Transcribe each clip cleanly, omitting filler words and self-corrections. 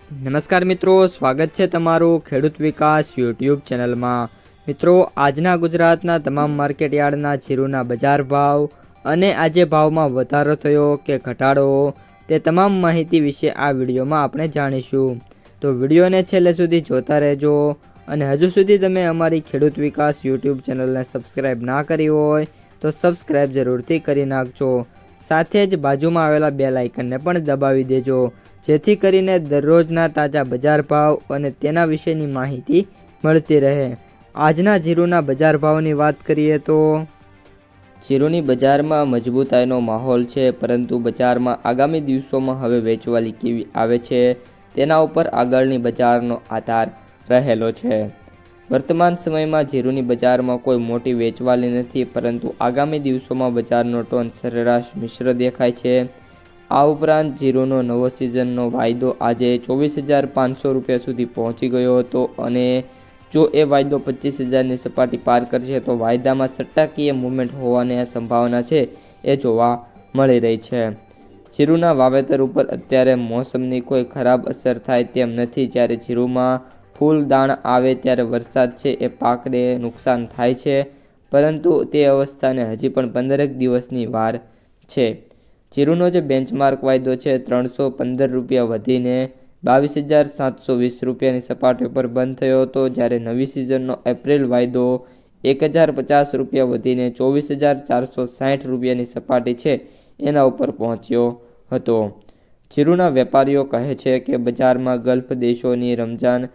નમસ્કાર મિત્રો, સ્વાગત છે તમારું ખેડૂત વિકાસ યુટ્યુબ ચેનલમાં। મિત્રો, આજના ગુજરાતના તમામ માર્કેટયાર્ડના જીરુના બજાર ભાવ અને આજે ભાવમાં વધારો થયો કે ઘટાડો તે તમામ માહિતી વિશે આ વિડીયોમાં આપણે જાણીશું। તો વિડીયોને છેલ્લે સુધી જોતા રહેજો અને હજુ સુધી તમે અમારી ખેડૂત વિકાસ યુટ્યુબ ચેનલને સબસ્ક્રાઈબ ના કરી હોય તો સબસ્ક્રાઈબ જરૂરથી કરી નાખજો। સાથે જ બાજુમાં આવેલા બેલ આઇકનને પણ દબાવી દેજો, જેથી કરીને દરરોજના તાજા બજાર ભાવ અને તેના વિશેની માહિતી મળતી રહે। આજના જીરુના બજાર ભાવની વાત કરીએ તો જીરુની બજારમાં મજબૂતાઈનો માહોલ છે, પરંતુ બજારમાં આગામી દિવસોમાં હવે વેચવાલી કેવી આવે છે તેના ઉપર આગળની બજારનો આધાર રહેલો છે। વર્તમાન સમયમાં જીરુની બજારમાં કોઈ મોટી વેચવાલી નથી, પરંતુ આગામી દિવસોમાં બજારનો ટોન સરેરાશ મિશ્ર દેખાય છે। આ ઉપરાંત જીરુનો નવો સિઝનનો વાયદો આજે 24,500 રૂપિયા સુધી પહોંચી ગયો હતો અને જો એ વાયદો 25,000ની સપાટી પાર કરશે તો વાયદામાં સટ્ટાકીય મૂવમેન્ટ હોવાની સંભાવના છે એ જોવા મળી રહી છે। જીરુના વાવેતર ઉપર અત્યારે મોસમની કોઈ ખરાબ અસર થાય તેમ નથી। જ્યારે જીરુમાં ફૂલ દાણ આવે ત્યારે વરસાદ છે એ પાકને નુકસાન થાય છે, પરંતુ તે અવસ્થાને હજી પણ 15 દિવસની વાર છે। જીરુનો જે બેન્ચમાર્ક વાયદો છે 315 રૂપિયા વધીને 22,720 રૂપિયાની સપાટી પર બંધ થયો હતો, જ્યારે નવી સિઝનનો એપ્રિલ વાયદો 1,050 રૂપિયા વધીને 24,460 રૂપિયાની સપાટી છે એના ઉપર પહોંચ્યો હતો। જીરુના વેપારીઓ કહે છે કે બજારમાં ગલ્ફ દેશોની રમજાન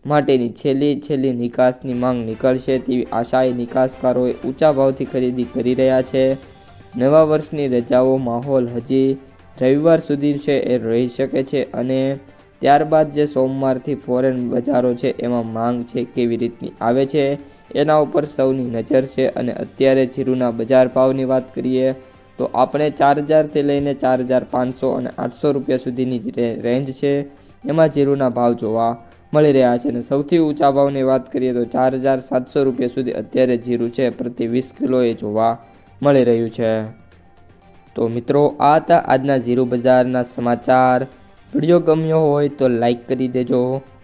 માટેની છેલ્લી નિકાસની માંગ નીકળશે તેવી આશાએ નિકાસકારોએ ઊંચા ભાવથી ખરીદી કરી રહ્યા છે। નવા વર્ષની રજાઓ માહોલ હજી રવિવાર સુધી છે એ રહી શકે છે અને ત્યારબાદ જે સોમવારથી ફોરેન બજારો છે એમાં માંગ છે કેવી રીતની આવે છે એના ઉપર સૌની નજર છે। અને અત્યારે જીરુના બજાર ભાવની વાત કરીએ તો આપણે 4,000થી લઈને 4,500 અને 800 રૂપિયા સુધીની જ રેન્જ છે એમાં જીરુના ભાવ જોવા મળી રહ્યા છે। અને સૌથી ઊંચા ભાવની વાત કરીએ તો 4,700 રૂપિયા સુધી અત્યારે જીરું છે પ્રતિ 20 કિલોએ જોવા મળી રહ્યું છે। તો મિત્રો, આ હતા આજના જીરું બજારના સમાચાર। વિડીયો ગમ્યો હોય તો લાઈક કરી દેજો,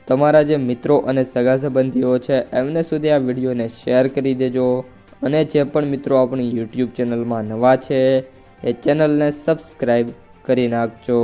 તમારા જે મિત્રો અને સગા સંબંધીઓ છે એમને સુધી આ વિડીયોને શેર કરી દેજો અને જે પણ મિત્રો આપણી યુટ્યુબ ચેનલમાં નવા છે એ ચેનલને સબસ્ક્રાઈબ કરી નાખજો।